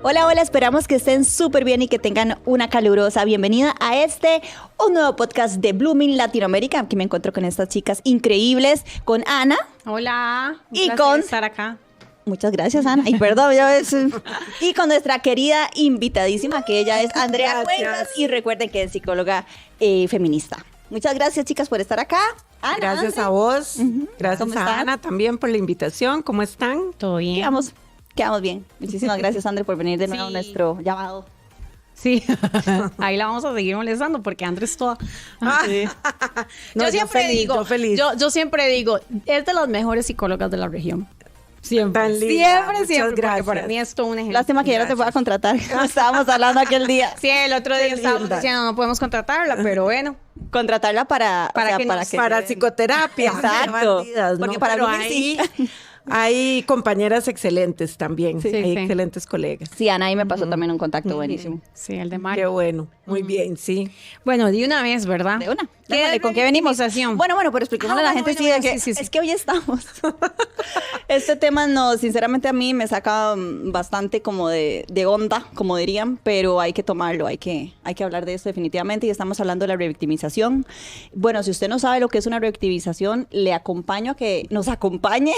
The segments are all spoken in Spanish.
Hola, hola, esperamos que estén súper bien y que tengan una calurosa bienvenida a un nuevo podcast de Blooming Latinoamérica. Aquí me encuentro con estas chicas increíbles, con Ana. Hola, y con estar acá. Muchas gracias, Ana. Y perdón, y con nuestra querida invitadísima, que ella es Andrea Cuentas, y recuerden que es psicóloga feminista. Muchas gracias, chicas, por estar acá. Ana, gracias a vos. Gracias a Ana también por la invitación. ¿Cómo están? ¿Todo bien? Quedamos bien. Muchísimas gracias, Andrea, por venir de nuevo a nuestro llamado. Sí, ahí la vamos a seguir molestando porque Andrea es toda... Sí. No, yo siempre digo, es de las mejores psicólogas de la región. Siempre, siempre, porque para mí es todo un ejemplo. Lástima que ya no te pueda contratar, como estábamos hablando aquel día. Sí, el otro día estábamos diciendo no podemos contratarla, pero bueno. Contratarla para psicoterapia. Exacto. Porque para mí sí. Hay compañeras excelentes también, hay excelentes colegas. Sí, Ana, ahí me pasó también un contacto buenísimo. Sí, el de Mario. Qué bueno, muy bien, sí. Bueno, de una vez, ¿verdad? De una. ¿Con qué venimos? Bueno, pero expliquémosle a la gente es que hoy estamos. Este tema, sinceramente a mí me saca bastante como de onda, como dirían, pero hay que tomarlo, hay que hablar de esto definitivamente, y estamos hablando de la revictimización. Bueno, si usted no sabe lo que es una revictimización, le acompaño a que nos acompañe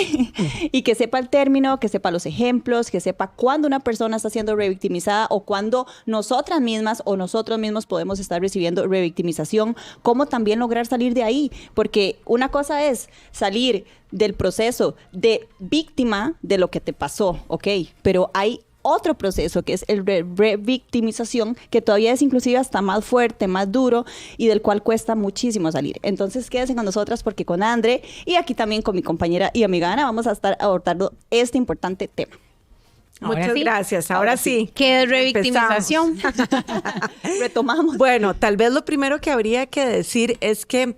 y que sepa el término, que sepa los ejemplos, que sepa cuándo una persona está siendo revictimizada o cuándo nosotras mismas o nosotros mismos podemos estar recibiendo revictimización, cómo también lograr salir de ahí, porque una cosa es salir del proceso de víctima de lo que te pasó, ¿ok? Pero hay otro proceso que es el revictimización, que todavía es inclusive hasta más fuerte, más duro, y del cual cuesta muchísimo salir. Entonces quédense con nosotras, porque con Andre y aquí también con mi compañera y amiga Ana vamos a estar abordando este importante tema. Muchas gracias. Ahora sí. ¿Qué es revictimización? Retomamos. Bueno, tal vez lo primero que habría que decir es que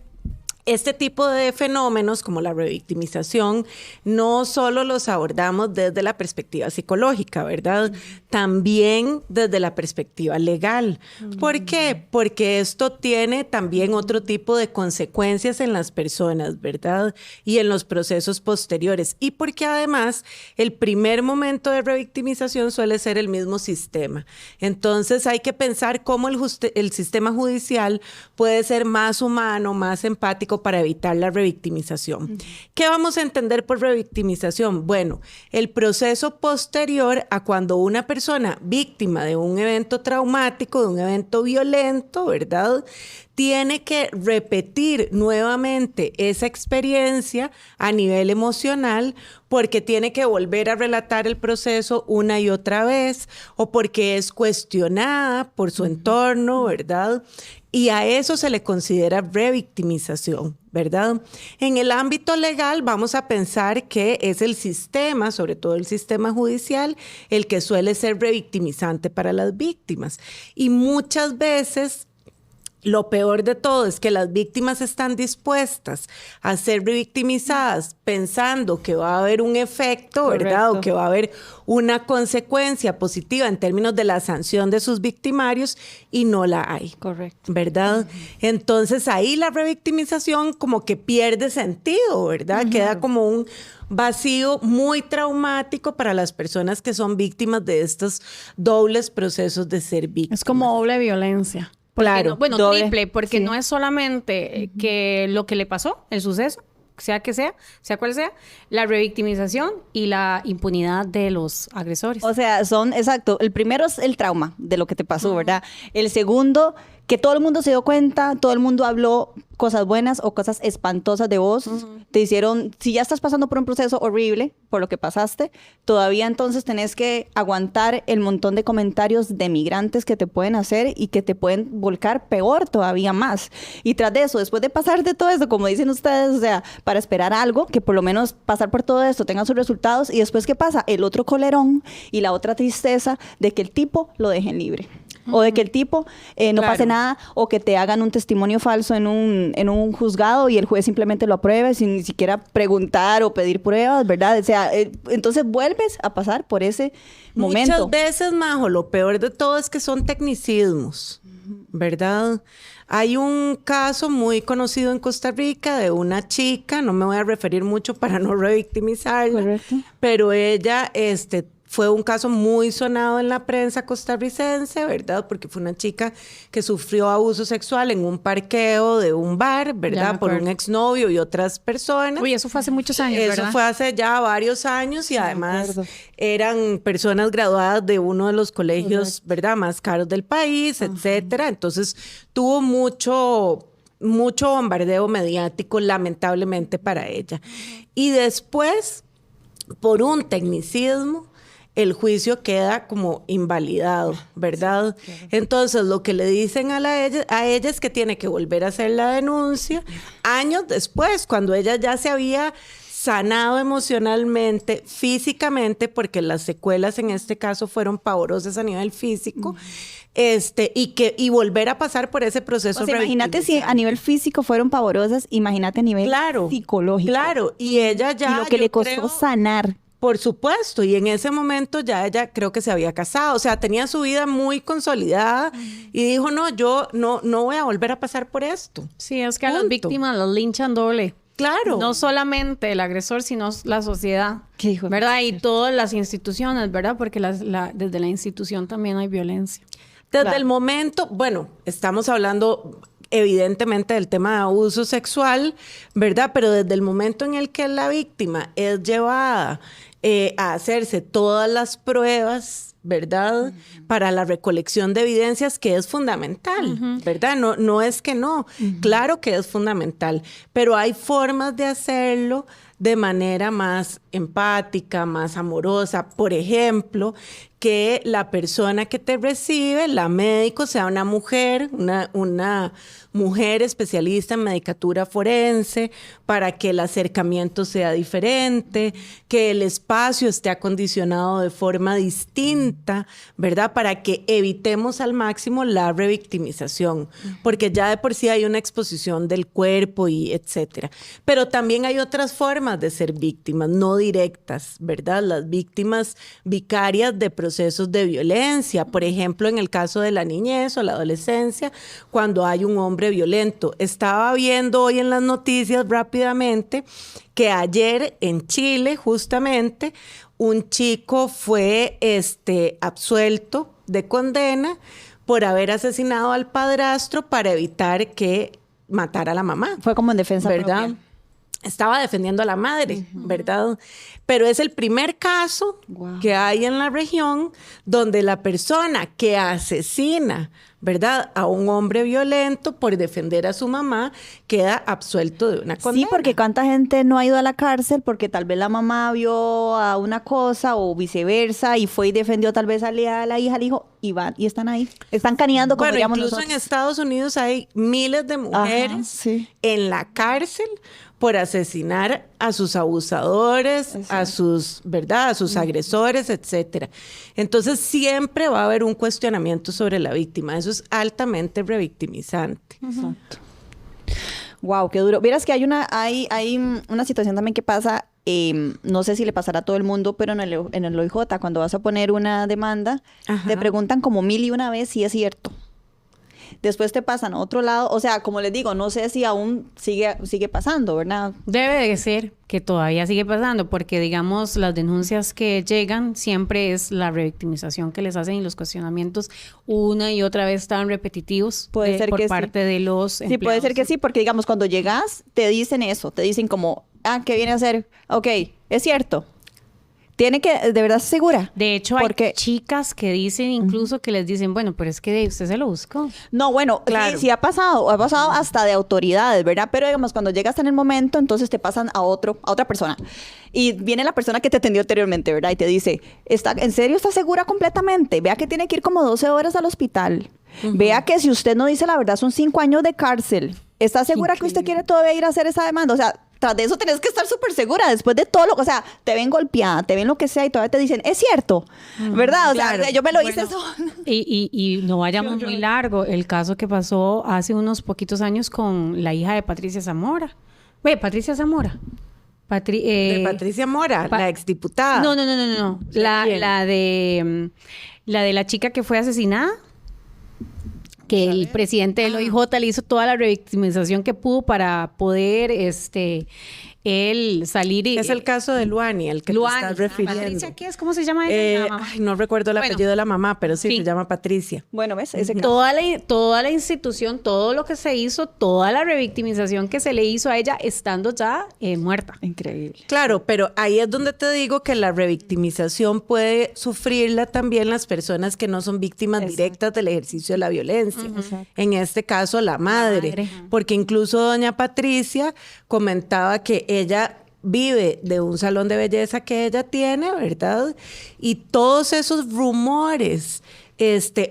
este tipo de fenómenos como la revictimización no solo los abordamos desde la perspectiva psicológica, ¿verdad? También desde la perspectiva legal. ¿Por qué? Porque esto tiene también otro tipo de consecuencias en las personas, ¿verdad? Y en los procesos posteriores. Y porque además el primer momento de revictimización suele ser el mismo sistema. Entonces hay que pensar cómo el sistema judicial puede ser más humano, más empático para evitar la revictimización. ¿Qué vamos a entender por revictimización? Bueno, el proceso posterior a cuando una persona víctima de un evento traumático, de un evento violento, ¿verdad?, tiene que repetir nuevamente esa experiencia a nivel emocional, porque tiene que volver a relatar el proceso una y otra vez, o porque es cuestionada por su entorno, ¿verdad? Y a eso se le considera revictimización, ¿verdad? En el ámbito legal vamos a pensar que es el sistema, sobre todo el sistema judicial, el que suele ser revictimizante para las víctimas. Y muchas veces lo peor de todo es que las víctimas están dispuestas a ser revictimizadas pensando que va a haber un efecto, ¿verdad? O que va a haber una consecuencia positiva en términos de la sanción de sus victimarios, y no la hay. Correcto. ¿Verdad? Entonces ahí la revictimización como que pierde sentido, ¿verdad? Queda como un vacío muy traumático para las personas que son víctimas de estos dobles procesos de ser víctimas. Es como doble violencia. Claro. Triple, porque no es solamente que lo que le pasó, el suceso, sea cual sea, la revictimización y la impunidad de los agresores. O sea, exacto. El primero es el trauma de lo que te pasó, ¿verdad? El segundo, que todo el mundo se dio cuenta, todo el mundo habló cosas buenas o cosas espantosas de vos. Te hicieron, si ya estás pasando por un proceso horrible, por lo que pasaste, todavía entonces tenés que aguantar el montón de comentarios de migrantes que te pueden hacer y que te pueden volcar peor todavía más. Y tras de eso, después de pasar de todo eso, como dicen ustedes, o sea, para esperar algo, que por lo menos pasar por todo esto tenga sus resultados, y después, ¿qué pasa? El otro colerón y la otra tristeza de que el tipo lo dejen libre. O de que el tipo no pase nada, o que te hagan un testimonio falso en un juzgado y el juez simplemente lo apruebe sin ni siquiera preguntar o pedir pruebas, ¿verdad? O sea, entonces vuelves a pasar por ese momento. Muchas veces, Majo, lo peor de todo es que son tecnicismos, ¿verdad? Hay un caso muy conocido en Costa Rica de una chica, no me voy a referir mucho para no revictimizarla, pero ella fue un caso muy sonado en la prensa costarricense, ¿verdad? Porque fue una chica que sufrió abuso sexual en un parqueo de un bar, ¿verdad? Por un exnovio y otras personas. Uy, eso fue hace muchos años, Eso ¿verdad? fue hace ya varios años y además eran personas graduadas de uno de los colegios, ¿verdad? Más caros del país, etcétera. Entonces, tuvo mucho bombardeo mediático, lamentablemente para ella. Y después, por un tecnicismo, el juicio queda como invalidado, ¿verdad? Sí, claro. Entonces, lo que le dicen a ella es que tiene que volver a hacer la denuncia años después, cuando ella ya se había sanado emocionalmente, físicamente, porque las secuelas en este caso fueron pavorosas a nivel físico, y volver a pasar por ese proceso. O sea, imagínate si a nivel físico fueron pavorosas, imagínate a nivel psicológico. Claro, y ella ya... Y lo que le costó sanar. Por supuesto, y en ese momento ya ella creo que se había casado, o sea, tenía su vida muy consolidada y dijo, no, yo no voy a volver a pasar por esto. Sí, es que a las víctimas las linchan doble. Claro. No solamente el agresor, sino la sociedad, ¿verdad? Y todas las instituciones, ¿verdad? Porque desde la institución también hay violencia. Desde el momento, bueno, estamos hablando evidentemente del tema de abuso sexual, ¿verdad? Pero desde el momento en el que la víctima es llevada a hacerse todas las pruebas, ¿verdad? Para la recolección de evidencias, que es fundamental, ¿verdad? No es que no, claro que es fundamental, pero hay formas de hacerlo de manera más empática, más amorosa. Por ejemplo, que la persona que te recibe, la médico, sea una mujer, una mujer especialista en medicatura forense, para que el acercamiento sea diferente, que el espacio esté acondicionado de forma distinta, ¿verdad? Para que evitemos al máximo la revictimización, porque ya de por sí hay una exposición del cuerpo y etcétera. Pero también hay otras formas de ser víctimas, no directas, ¿verdad? Las víctimas vicarias de procesos de violencia, por ejemplo, en el caso de la niñez o la adolescencia, cuando hay un hombre violento. Estaba viendo hoy en las noticias rápidamente que ayer en Chile, justamente, un chico fue absuelto de condena por haber asesinado al padrastro para evitar que matara a la mamá. Fue como en defensa ¿verdad? propia. Estaba defendiendo a la madre, ¿verdad? Pero es el primer caso que hay en la región donde la persona que asesina, ¿verdad?, a un hombre violento por defender a su mamá queda absuelto de una condena. Sí, porque cuánta gente no ha ido a la cárcel porque tal vez la mamá vio a una cosa o viceversa y fue y defendió tal vez a la hija, al hijo, y van y están ahí. Están caneando como digamos incluso nosotros. En Estados Unidos hay miles de mujeres en la cárcel por asesinar a sus abusadores, a sus, ¿verdad?, a sus agresores, etcétera. Entonces siempre va a haber un cuestionamiento sobre la víctima. Eso es altamente revictimizante. Exacto. Wow, qué duro. Vieras que hay una situación también que pasa, no sé si le pasará a todo el mundo, pero en el OIJ, cuando vas a poner una demanda, te preguntan como 1001 vez si es cierto. Después te pasan a otro lado, o sea, como les digo, no sé si aún sigue pasando, ¿verdad? Debe de ser que todavía sigue pasando, porque digamos, las denuncias que llegan siempre es la revictimización que les hacen y los cuestionamientos una y otra vez están repetitivos por parte de los empleados. Sí, puede ser que sí, porque digamos, cuando llegas, te dicen eso, te dicen como, ¿qué viene a hacer? Ok, es cierto. Tiene que, de verdad, segura. De hecho, hay chicas que dicen incluso que les dicen, bueno, pero es que usted se lo buscó. No, bueno, claro. Sí, ha pasado hasta de autoridades, ¿verdad? Pero digamos, cuando llegas en el momento, entonces te pasan a otra persona. Y viene la persona que te atendió anteriormente, ¿verdad? Y te dice, ¿en serio está segura completamente? Vea que tiene que ir como 12 horas al hospital. Vea que si usted no dice la verdad, son 5 años de cárcel. ¿Está segura que usted quiere todavía ir a hacer esa demanda? O sea, tras de eso tenés que estar súper segura después de todo o sea, te ven golpeada, te ven lo que sea y todavía te dicen, es cierto, ¿verdad? O sea, yo me lo hice eso. Y no vayamos muy largo, el caso que pasó hace unos poquitos años con la hija de Patricia Zamora. Patricia Zamora. De Patricia Mora, la exdiputada. No. La de la chica que fue asesinada. Que el presidente del OIJ le hizo toda la revictimización que pudo para poder el salir y... Es el caso de Luani, el que te estás refiriendo. ¿Patricia qué es? ¿Cómo se llama ella? No recuerdo el apellido de la mamá, pero sí, se llama Patricia. Bueno, ¿ves? Toda la institución, todo lo que se hizo, toda la revictimización que se le hizo a ella estando ya muerta. Increíble. Claro, pero ahí es donde te digo que la revictimización puede sufrirla también las personas que no son víctimas directas del ejercicio de la violencia. En este caso, la madre. Porque incluso doña Patricia comentaba que ella vive de un salón de belleza que ella tiene, ¿verdad? Y todos esos rumores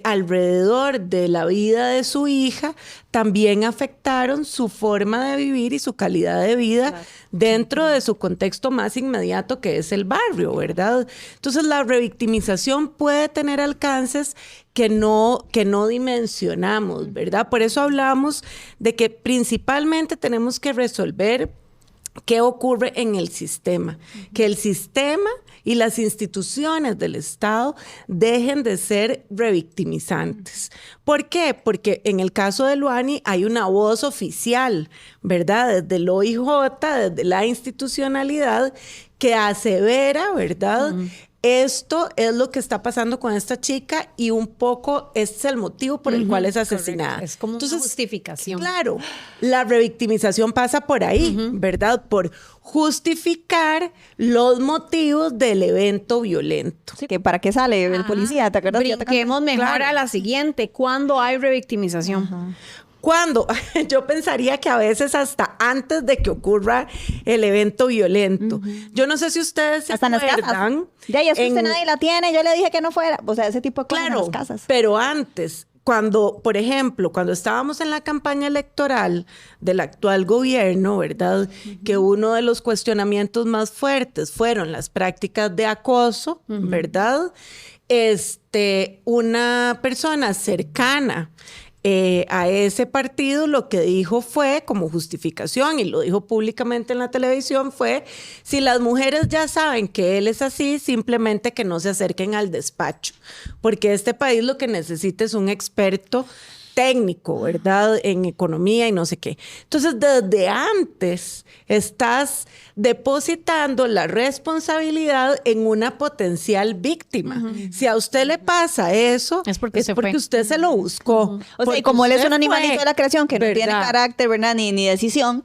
alrededor de la vida de su hija también afectaron su forma de vivir y su calidad de vida dentro de su contexto más inmediato, que es el barrio, ¿verdad? Entonces la revictimización puede tener alcances que no dimensionamos, ¿verdad? Por eso hablamos de que principalmente tenemos que resolver qué ocurre en el sistema, que el sistema y las instituciones del Estado dejen de ser revictimizantes. ¿Por qué? Porque en el caso de Luani hay una voz oficial, ¿verdad? Desde el OIJ, desde la institucionalidad, que asevera, ¿verdad? Esto es lo que está pasando con esta chica y un poco este es el motivo por el cual es asesinada. Correcto. Es como una justificación. Claro, la revictimización pasa por ahí, ¿verdad? Por justificar los motivos del evento violento. Sí, que ¿para qué sale el policía? ¿Te acuerdas? Brinquemos mejor a la siguiente. ¿Cuándo hay revictimización? ¿Cuándo? Yo pensaría que a veces hasta antes de que ocurra el evento violento. Yo no sé si ustedes se acuerdan. En las casas. Ya, y es que usted nadie la tiene, yo le dije que no fuera. O sea, ese tipo de cosas en las casas. Pero antes, cuando, por ejemplo, cuando estábamos en la campaña electoral del actual gobierno, ¿verdad? Que uno de los cuestionamientos más fuertes fueron las prácticas de acoso, ¿verdad? Una persona cercana a ese partido lo que dijo fue, como justificación, y lo dijo públicamente en la televisión, fue: si las mujeres ya saben que él es así, simplemente que no se acerquen al despacho, porque este país lo que necesita es un experto técnico, ¿verdad? En economía y no sé qué. Entonces, desde antes estás depositando la responsabilidad en una potencial víctima. Si a usted le pasa eso, es porque usted se lo buscó. O sea, y como él es un animalito de la creación que no tiene carácter, ¿verdad? Ni decisión.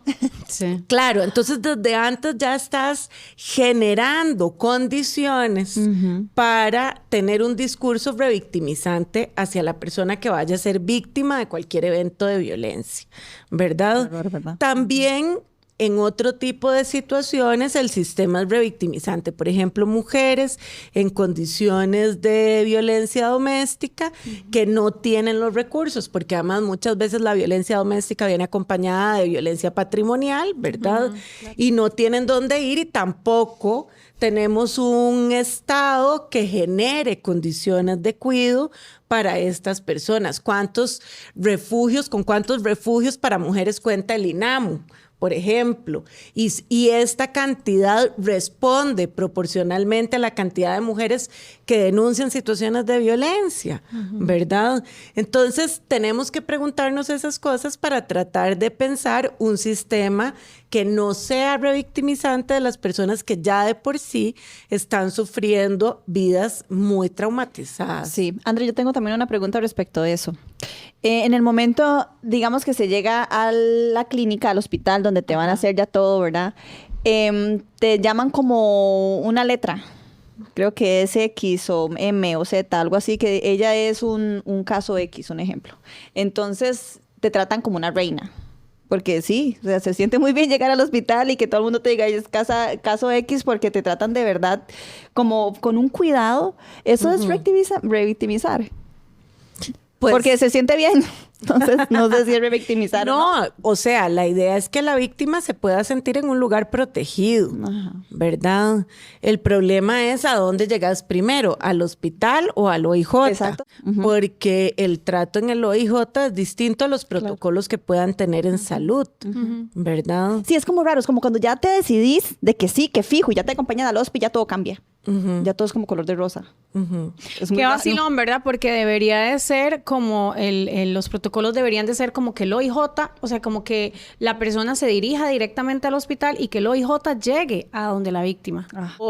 Sí. Claro, entonces desde antes ya estás generando condiciones para tener un discurso revictimizante hacia la persona que vaya a ser víctima de cualquier evento de violencia, ¿verdad? ¿Verdad? También en otro tipo de situaciones el sistema es revictimizante. Por ejemplo, mujeres en condiciones de violencia doméstica que no tienen los recursos, porque además muchas veces la violencia doméstica viene acompañada de violencia patrimonial, ¿verdad? Claro. Y no tienen dónde ir y tampoco tenemos un Estado que genere condiciones de cuidado para estas personas. Con cuántos refugios para mujeres cuenta el INAMU, por ejemplo? Y esta cantidad responde proporcionalmente a la cantidad de mujeres que denuncian situaciones de violencia, ¿verdad? Entonces, tenemos que preguntarnos esas cosas para tratar de pensar un sistema que no sea revictimizante de las personas que ya de por sí están sufriendo vidas muy traumatizadas. Sí, André, yo tengo también una pregunta respecto de eso. En el momento, digamos que se llega a la clínica, al hospital, donde te van a hacer ya todo, ¿verdad? Te llaman como una letra. Creo que es X o M o Z, algo así, que ella es un caso X, un ejemplo. Entonces, te tratan como una reina. Porque sí, o sea, se siente muy bien llegar al hospital y que todo el mundo te diga, es caso X, porque te tratan de verdad como con un cuidado. Eso es revictimizar. Pues, porque se siente bien. Entonces, no sé si es revictimizar o no. O sea, la idea es que la víctima se pueda sentir en un lugar protegido, ¿verdad? El problema es a dónde llegas primero, al hospital o al OIJ. Exacto. Porque el trato en el OIJ es distinto a los protocolos que puedan tener en salud, ¿verdad? Sí, es como raro, es como cuando ya te decidís de que sí, que fijo, y ya te acompañan al hospital, ya todo cambia. Ya todo es como color de rosa. Qué vacilón, ¿verdad? Porque debería de ser como los protocolos protocolos deberían de ser como que el OIJ, o sea, como que la persona se dirija directamente al hospital y que el OIJ llegue a donde la víctima.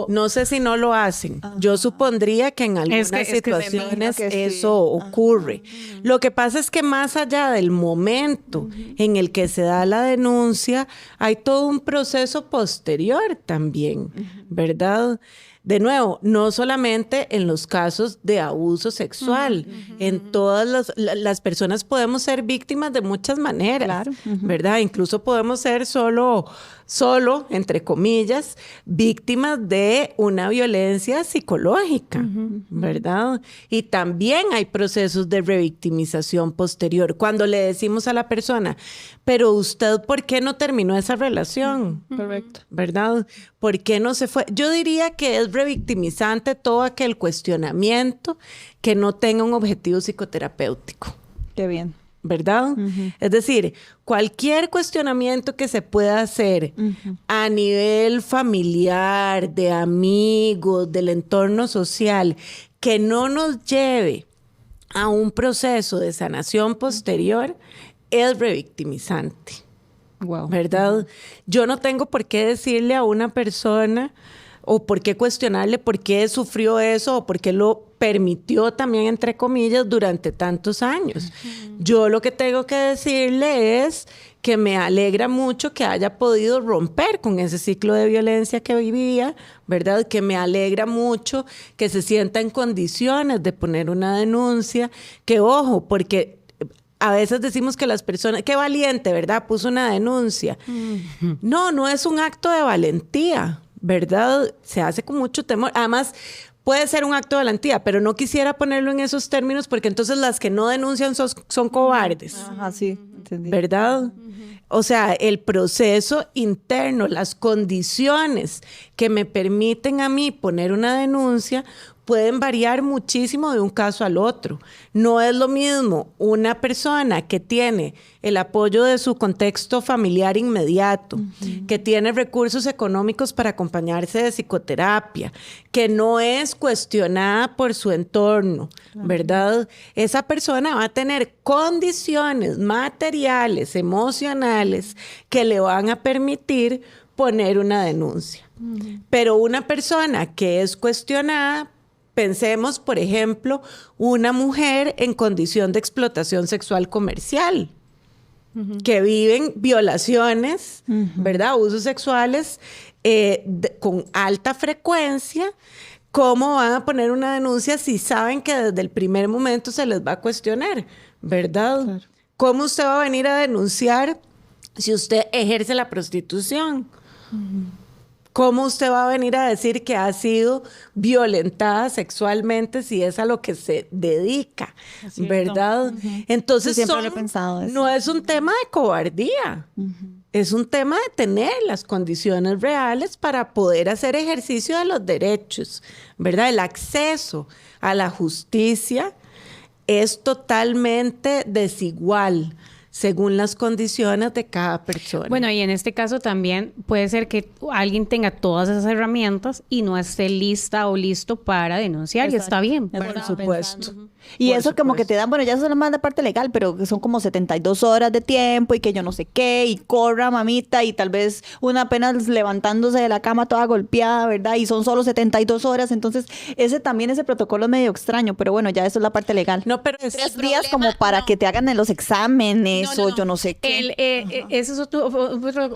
No sé si no lo hacen. Yo supondría que en algunas situaciones eso ocurre. Lo que pasa es que más allá del momento en el que se da la denuncia, hay todo un proceso posterior también, ¿verdad? De nuevo, no solamente en los casos de abuso sexual, en todas las personas podemos ser víctimas de muchas maneras, ¿verdad? Incluso podemos ser solo, entre comillas, víctimas de una violencia psicológica, ¿verdad? Y también hay procesos de revictimización posterior. Cuando le decimos a la persona, pero usted, ¿por qué no terminó esa relación? Correcto. ¿Verdad? ¿Por qué no se fue? Yo diría que es revictimizante todo aquel cuestionamiento que no tenga un objetivo psicoterapéutico. Qué bien. ¿Verdad? Es decir, cualquier cuestionamiento que se pueda hacer a nivel familiar, de amigos, del entorno social, que no nos lleve a un proceso de sanación posterior, es revictimizante. Wow. ¿Verdad? Yo no tengo por qué decirle a una persona o por qué cuestionarle por qué sufrió eso o por qué lo permitió también, entre comillas, durante tantos años. Yo lo que tengo que decirle es que me alegra mucho que haya podido romper con ese ciclo de violencia que vivía, ¿verdad? Que me alegra mucho que se sienta en condiciones de poner una denuncia, que ojo, porque a veces decimos que las personas, qué valiente, ¿verdad? Puso una denuncia. No es un acto de valentía, ¿verdad? Se hace con mucho temor. Además, puede ser un acto de valentía, pero no quisiera ponerlo en esos términos porque entonces las que no denuncian son cobardes. Ajá, sí, entendí. ¿Verdad? O sea, el proceso interno, las condiciones que me permiten a mí poner una denuncia pueden variar muchísimo de un caso al otro. No es lo mismo una persona que tiene el apoyo de su contexto familiar inmediato, que tiene recursos económicos para acompañarse de psicoterapia, que no es cuestionada por su entorno, ¿verdad? Esa persona va a tener condiciones materiales, emocionales, que le van a permitir poner una denuncia. Pero una persona que es cuestionada, pensemos, por ejemplo, una mujer en condición de explotación sexual comercial, que viven violaciones, ¿verdad? Abusos sexuales con alta frecuencia. ¿Cómo van a poner una denuncia si saben que desde el primer momento se les va a cuestionar, ¿verdad? Claro. ¿Cómo usted va a venir a denunciar si usted ejerce la prostitución? ¿Cómo usted va a venir a decir que ha sido violentada sexualmente si es a lo que se dedica? ¿Verdad? Entonces, siempre lo he pensado eso. No es un tema de cobardía. Es un tema de tener las condiciones reales para poder hacer ejercicio de los derechos, ¿verdad? El acceso a la justicia es totalmente desigual según las condiciones de cada persona. Bueno, y en este caso también puede ser que alguien tenga todas esas herramientas y no esté lista o listo para denunciar. Exacto. Y está bien. Por supuesto. Y por eso supuesto. Como que te dan, bueno, ya eso es más de parte legal, pero que son como 72 horas de tiempo y que yo no sé qué, y corra, mamita, y tal vez una apenas levantándose de la cama toda golpeada, ¿verdad? Y son solo 72 horas, entonces ese protocolo es medio extraño, pero bueno, ya eso es la parte legal. No, pero 3 días como para que te hagan los exámenes. No. Yo no sé qué. Ese es otro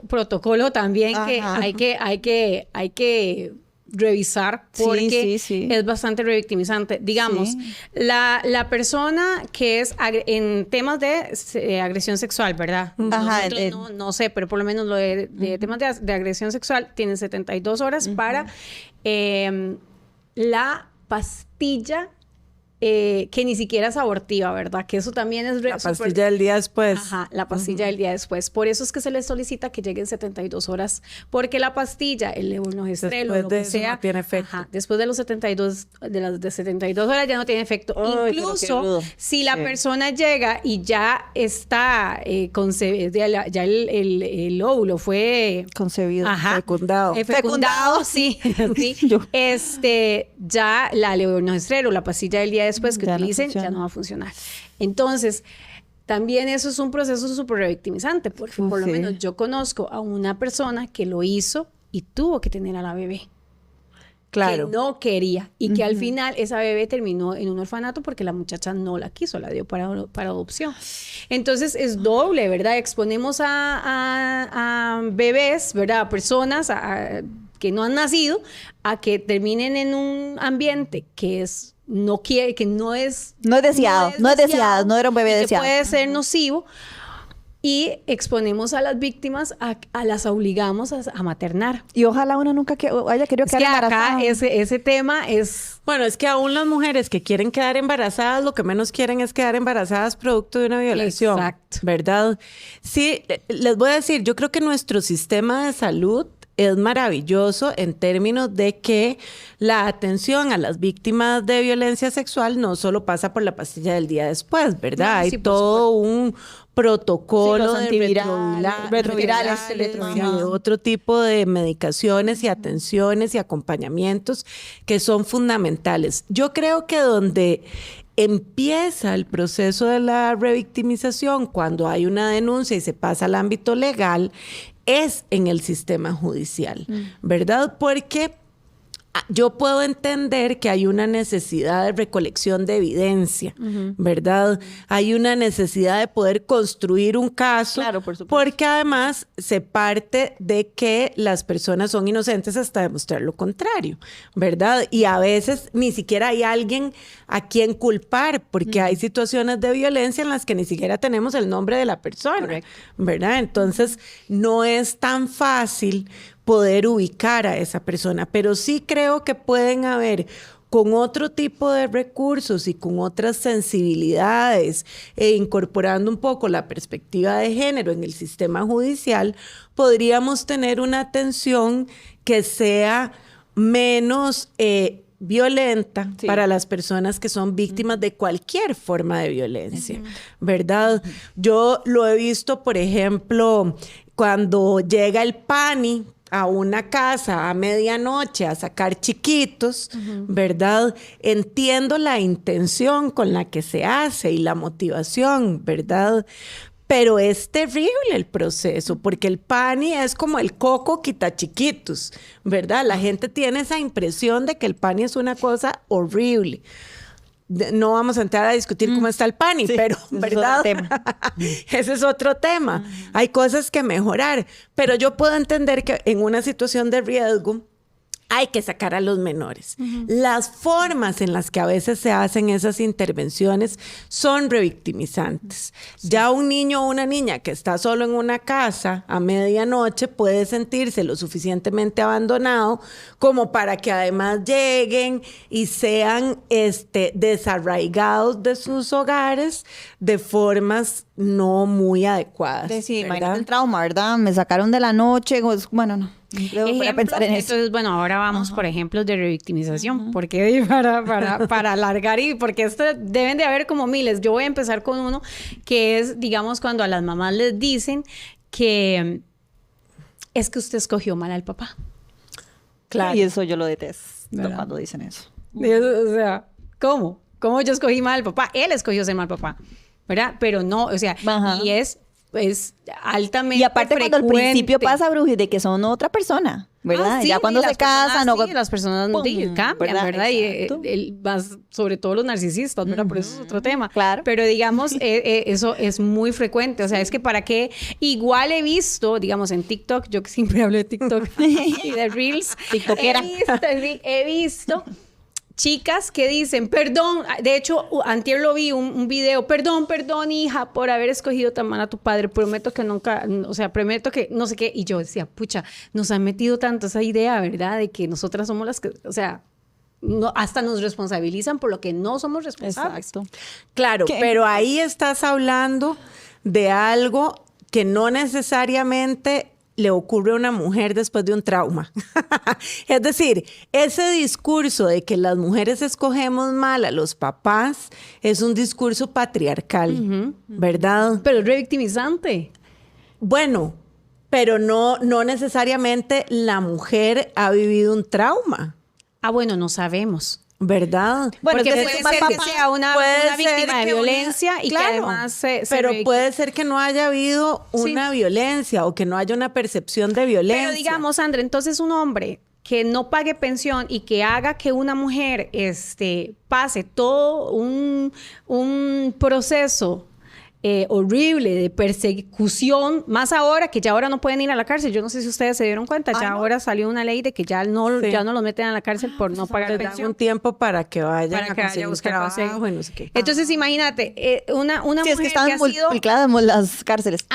protocolo también. Ajá. Que hay que revisar porque sí. Es bastante revictimizante. Digamos, la persona que es en temas de agresión sexual, ¿verdad? Ajá. No sé, pero por lo menos lo de temas de agresión sexual tienen 72 horas para la pastilla que ni siquiera es abortiva, ¿verdad? Que eso también es... La pastilla del día después. Ajá, la pastilla del día después. Por eso es que se les solicita que lleguen 72 horas, porque la pastilla, el levonorgestrel o lo que sea... no tiene efecto. Ajá, después de los 72 horas ya no tiene efecto. Incluso si la persona llega y ya está ya el óvulo fue... concebido. Ajá. Fecundado, sí. Ya la levonorgestrel o la pastilla del día después que utilicen ya no va a funcionar. Entonces, también eso es un proceso súper revictimizante, porque por lo menos yo conozco a una persona que lo hizo y tuvo que tener a la bebé. Claro. Que no quería y que al final esa bebé terminó en un orfanato porque la muchacha no la quiso, la dio para adopción. Entonces es doble, ¿verdad? Exponemos a bebés, ¿verdad? A personas que no han nacido a que terminen en un ambiente que es no es deseado, no era un bebé deseado. Que puede ser nocivo. Y exponemos a las víctimas, las obligamos a maternar. Y ojalá uno nunca haya querido quedar embarazada. Acá ese tema es... Bueno, es que aún las mujeres que quieren quedar embarazadas, lo que menos quieren es quedar embarazadas producto de una violación. Exacto. ¿Verdad? Sí, les voy a decir, yo creo que nuestro sistema de salud es maravilloso en términos de que la atención a las víctimas de violencia sexual no solo pasa por la pastilla del día después, ¿verdad? No, hay todo un protocolo de retrovirales, otro tipo de medicaciones y atenciones y acompañamientos que son fundamentales. Yo creo que donde empieza el proceso de la revictimización, cuando hay una denuncia y se pasa al ámbito legal, es en el sistema judicial, ¿verdad? Porque yo puedo entender que hay una necesidad de recolección de evidencia, ¿verdad? Hay una necesidad de poder construir un caso, claro, por supuesto, porque además se parte de que las personas son inocentes hasta demostrar lo contrario, ¿verdad? Y a veces ni siquiera hay alguien a quien culpar, porque hay situaciones de violencia en las que ni siquiera tenemos el nombre de la persona, correcto, ¿verdad? Entonces, no es tan fácil poder ubicar a esa persona, pero sí creo que pueden haber, con otro tipo de recursos y con otras sensibilidades e incorporando un poco la perspectiva de género en el sistema judicial, podríamos tener una atención que sea menos violenta para las personas que son víctimas de cualquier forma de violencia, ¿verdad? Yo lo he visto, por ejemplo, cuando llega el PANI a una casa a medianoche a sacar chiquitos, ¿verdad? Entiendo la intención con la que se hace y la motivación, ¿verdad? Pero es terrible el proceso, porque el PANI es como el coco quita chiquitos, ¿verdad? La gente tiene esa impresión de que el PANI es una cosa horrible. No vamos a entrar a discutir cómo está el PANI, pero, ¿verdad? Ese es otro tema. Hay cosas que mejorar, pero yo puedo entender que en una situación de riesgo hay que sacar a los menores. Las formas en las que a veces se hacen esas intervenciones son revictimizantes. Ya un niño o una niña que está solo en una casa a medianoche puede sentirse lo suficientemente abandonado como para que además lleguen y sean desarraigados de sus hogares de formas no muy adecuadas. Sí, imagínate el trauma, ¿verdad? Me sacaron de la noche, bueno, no. Pensar en eso. Entonces, bueno, ahora vamos por ejemplos de revictimización, porque para alargar y porque esto deben de haber como miles. Yo voy a empezar con uno que es, digamos, cuando a las mamás les dicen que es que usted escogió mal al papá. Claro. Y eso yo lo detesto, ¿verdad? Cuando dicen eso. O sea, ¿cómo? ¿Cómo yo escogí mal al papá? Él escogió ser mal papá, ¿verdad? Pero no, o sea, y es altamente y aparte frecuente. Cuando al principio pasa, Brujis, de que son otra persona, ¿verdad? Sí, ya cuando se casan las personas cambian, ¿verdad? Y más, sobre todo los narcisistas, ¿verdad? Por eso es otro tema. Claro. Pero digamos, eso es muy frecuente. O sea, es que para qué, igual he visto, digamos, en TikTok, yo que siempre hablo de TikTok y de Reels, TikTokera. He visto chicas que dicen, perdón, de hecho, antier lo vi, un video, perdón, hija, por haber escogido tan mal a tu padre, prometo que nunca, o sea, prometo que no sé qué, y yo decía, pucha, nos han metido tanto esa idea, ¿verdad?, de que nosotras somos las que, o sea, no, hasta nos responsabilizan por lo que no somos responsables. Exacto. Claro, pero ahí estás hablando de algo que no necesariamente le ocurre a una mujer después de un trauma. Es decir, ese discurso de que las mujeres escogemos mal a los papás es un discurso patriarcal, ¿verdad? Pero es revictimizante. Bueno, pero no necesariamente la mujer ha vivido un trauma. Bueno, no sabemos. ¿verdad? Bueno, porque puede ser que sea una víctima de violencia y claro, que además pero puede ser que no haya habido una violencia o que no haya una percepción de violencia. Pero digamos, Sandra, entonces un hombre que no pague pensión y que haga que una mujer pase todo un proceso horrible de persecución, más ahora que ya ahora no pueden ir a la cárcel. Yo no sé si ustedes se dieron cuenta, ya ahora salió una ley de que ya no los meten a la cárcel por no pagar pensión. Un tiempo para que vayan a buscar trabajo y no sé qué. Entonces imagínate, una mujer es que están multiplicadas las cárceles.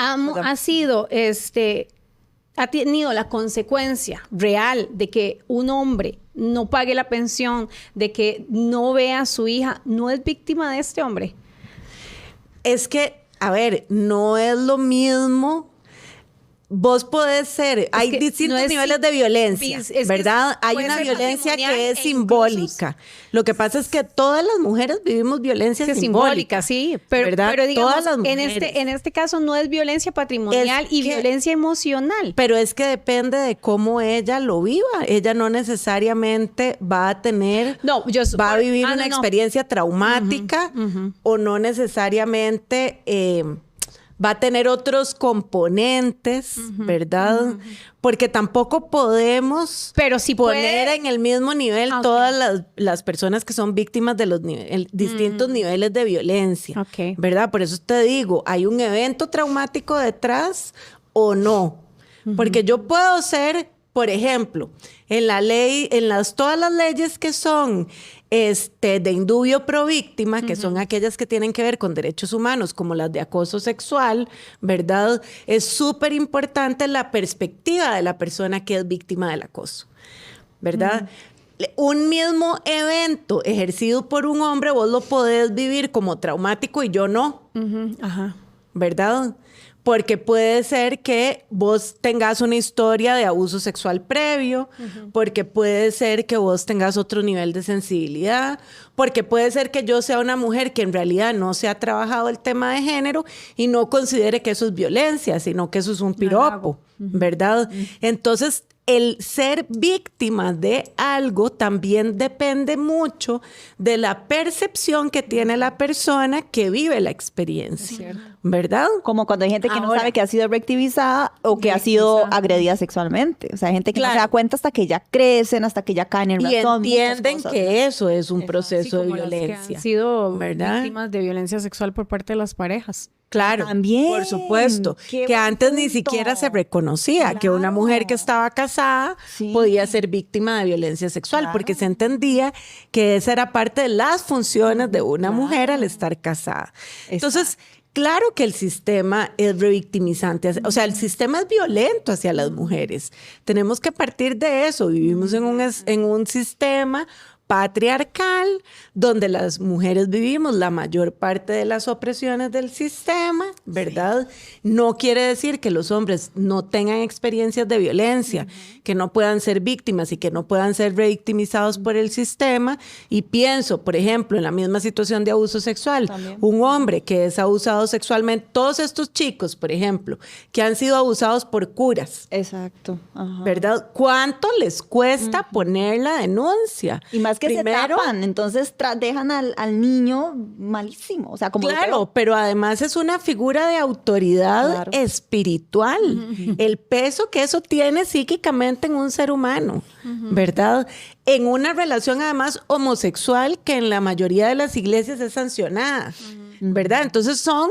Ha tenido la consecuencia real de que un hombre no pague la pensión, de que no vea a su hija, ¿no es víctima de este hombre? Es que, a ver, no es lo mismo. Vos podés ser, hay distintos niveles de violencia, ¿verdad? Hay una violencia que es simbólica. Lo que pasa es que todas las mujeres vivimos violencia simbólica, sí, pero digamos, todas las mujeres. en este caso no es violencia patrimonial y violencia emocional. Pero es que depende de cómo ella lo viva. Ella no necesariamente va a tener, va a vivir una experiencia traumática o no necesariamente va a tener otros componentes, ¿verdad? Porque tampoco podemos poner en el mismo nivel todas las personas que son víctimas de los distintos niveles de violencia, ¿verdad? Por eso te digo, ¿hay un evento traumático detrás o no? Porque yo puedo ser, por ejemplo, todas las leyes que son de indubio pro víctima, que son aquellas que tienen que ver con derechos humanos, como las de acoso sexual, ¿verdad? Es súper importante la perspectiva de la persona que es víctima del acoso, ¿verdad? Un mismo evento ejercido por un hombre, vos lo podés vivir como traumático y yo no, ¿verdad? Porque puede ser que vos tengas una historia de abuso sexual previo, porque puede ser que vos tengas otro nivel de sensibilidad, porque puede ser que yo sea una mujer que en realidad no se ha trabajado el tema de género y no considere que eso es violencia, sino que eso es un piropo, ¿verdad? Entonces, el ser víctima de algo también depende mucho de la percepción que tiene la persona que vive la experiencia, ¿verdad? Como cuando hay gente que no sabe que ha sido revictimizada o que ha sido agredida sexualmente. O sea, hay gente que no se da cuenta hasta que ya crecen, hasta que ya caen en razón. Y entienden que eso es un proceso de violencia. Las que han sido víctimas de violencia sexual por parte de las parejas. Claro, también, por supuesto, que antes ni siquiera se reconocía que una mujer que estaba casada podía ser víctima de violencia sexual, porque se entendía que esa era parte de las funciones de una mujer al estar casada. Entonces, claro que el sistema es revictimizante, o sea, el sistema es violento hacia las mujeres. Tenemos que partir de eso. Vivimos en un sistema patriarcal, donde las mujeres vivimos la mayor parte de las opresiones del sistema, ¿verdad? No quiere decir que los hombres no tengan experiencias de violencia, que no puedan ser víctimas y que no puedan ser revictimizados por el sistema. Y pienso, por ejemplo, en la misma situación de abuso sexual. Un hombre que es abusado sexualmente, todos estos chicos, por ejemplo, que han sido abusados por curas. Exacto. ¿Verdad? ¿Cuánto les cuesta poner la denuncia? Y más que primero, se tapan, entonces dejan al niño malísimo. O sea, como pero además es una figura de autoridad espiritual. El peso que eso tiene psíquicamente en un ser humano, ¿verdad? En una relación además homosexual que en la mayoría de las iglesias es sancionada. ¿Verdad? Entonces son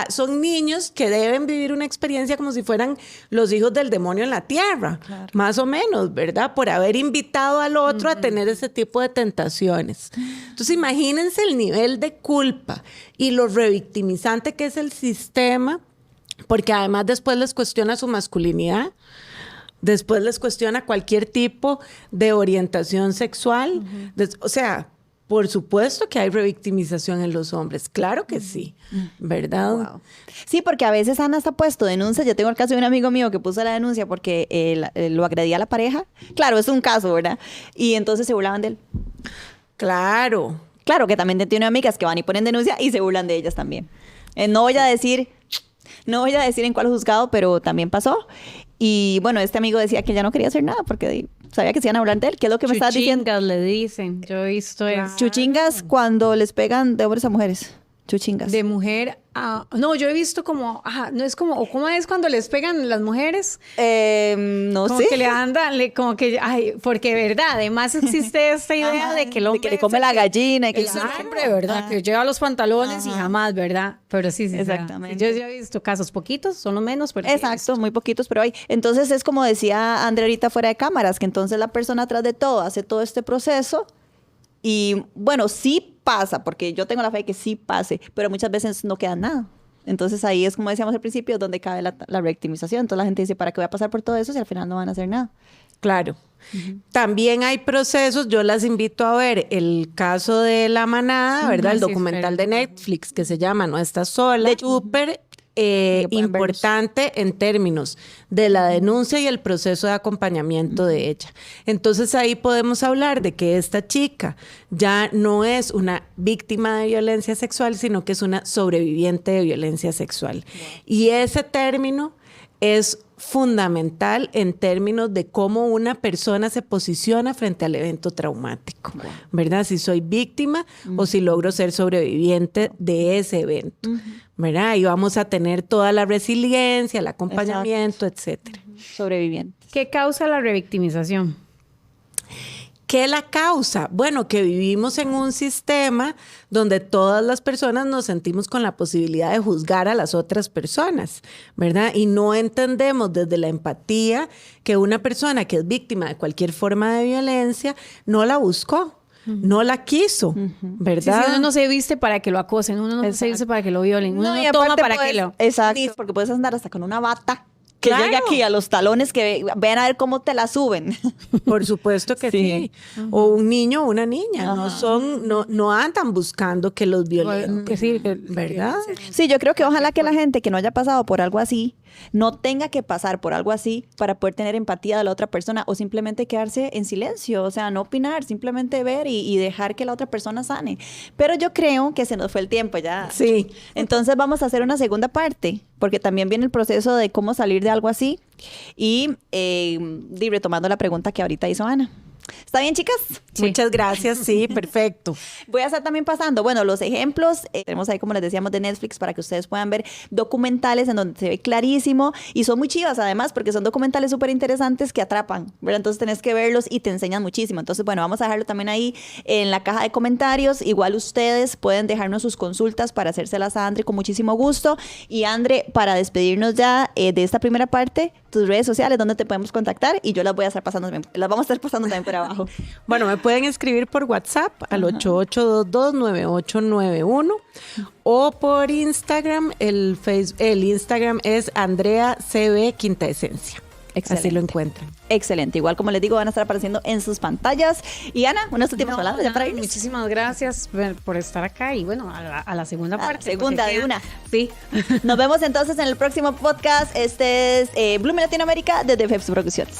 son niños que deben vivir una experiencia como si fueran los hijos del demonio en la tierra, más o menos, ¿verdad? Por haber invitado al otro a tener ese tipo de tentaciones. Entonces imagínense el nivel de culpa y lo revictimizante que es el sistema, porque además después les cuestiona su masculinidad. Después les cuestiona cualquier tipo de orientación sexual. O sea, por supuesto que hay revictimización en los hombres. Claro que sí, ¿verdad? Wow. Sí, porque a veces han hasta puesto denuncias. Yo tengo el caso de un amigo mío que puso la denuncia porque lo agredía la pareja. Claro, es un caso, ¿verdad? Y entonces se burlaban de él. Claro. Claro, que también tiene amigas que van y ponen denuncia y se burlan de ellas también. No voy a decir en cuál juzgado, pero también pasó. Y bueno, este amigo decía que ya no quería hacer nada porque sabía que se iban a hablar de él. ¿Qué es lo que me estás diciendo? Chuchingas le dicen. Yo he visto eso. Chuchingas cuando les pegan de hombres a mujeres. Chuchingas. De mujer a... No, yo he visto como... no es como... ¿O cómo es cuando les pegan las mujeres? No como sé. Como que le andan... como que... Ay, porque, ¿verdad? Además existe esta idea de que el hombre... De que le come la gallina. Y que siempre, ¿verdad? Que lleva los pantalones y jamás, ¿verdad? Pero sí. Exactamente. Yo he visto casos poquitos, son los menos, pero exacto, muy poquitos, pero hay. Entonces es como decía Andrea ahorita fuera de cámaras, que entonces la persona atrás de todo hace todo este proceso y, bueno, sí pasa, porque yo tengo la fe de que sí pase, pero muchas veces no queda nada. Entonces ahí es como decíamos al principio, donde cabe la victimización. Entonces la gente dice, ¿para qué voy a pasar por todo eso si al final no van a hacer nada? Claro. También hay procesos, yo las invito a ver el caso de La Manada, ¿verdad? El documental de Netflix que se llama No Estás Sola, súper importante en términos de la denuncia y el proceso de acompañamiento de ella. Entonces ahí podemos hablar de que esta chica ya no es una víctima de violencia sexual, sino que es una sobreviviente de violencia sexual. Y ese término es fundamental en términos de cómo una persona se posiciona frente al evento traumático, ¿verdad? Si soy víctima o si logro ser sobreviviente de ese evento, ¿verdad? Y vamos a tener toda la resiliencia, el acompañamiento, etcétera. Sobreviviente. ¿Qué causa la revictimización? ¿Qué la causa? Bueno, que vivimos en un sistema donde todas las personas nos sentimos con la posibilidad de juzgar a las otras personas, ¿verdad? Y no entendemos desde la empatía que una persona que es víctima de cualquier forma de violencia no la buscó. No la quiso, ¿verdad? Sí, uno no se viste para que lo acosen, uno no se viste para que lo violen, uno no toma para que lo... Exacto, porque puedes andar hasta con una bata que llegue aquí a los talones, que vean a ver cómo te la suben. Por supuesto que sí. O un niño o una niña. No andan buscando que los violen. ¿Verdad? Sí, yo creo que ojalá que la gente que no haya pasado por algo así no tenga que pasar por algo así para poder tener empatía de la otra persona o simplemente quedarse en silencio, o sea, no opinar, simplemente ver y dejar que la otra persona sane. Pero yo creo que se nos fue el tiempo ya. Sí. Entonces vamos a hacer una segunda parte, porque también viene el proceso de cómo salir de algo así y retomando la pregunta que ahorita hizo Ana. ¿Está bien, chicas? Sí. Muchas gracias, sí, perfecto. Voy a estar también pasando, bueno, los ejemplos, tenemos ahí, como les decíamos, de Netflix para que ustedes puedan ver documentales en donde se ve clarísimo y son muy chivas además porque son documentales súper interesantes que atrapan, ¿verdad? Entonces tenés que verlos y te enseñan muchísimo. Entonces, bueno, vamos a dejarlo también ahí en la caja de comentarios. Igual ustedes pueden dejarnos sus consultas para hacérselas a Andre con muchísimo gusto. Y Andre, para despedirnos ya de esta primera parte, tus redes sociales, ¿dónde te podemos contactar? Y yo las voy a estar pasando, las vamos a estar pasando también por abajo. Bueno, me pueden escribir por WhatsApp al 8822-9891 o por Instagram. El Instagram es Andrea CB Quinta Esencia. Excelente. Así lo encuentran. Excelente. Igual, como les digo, van a estar apareciendo en sus pantallas. Y Ana, unas últimas palabras ya para irnos. Muchísimas gracias por estar acá y bueno, a la segunda parte. Segunda de una. Sí. Nos vemos entonces en el próximo podcast. Este es Bloom Latinoamérica desde FEPS Producciones.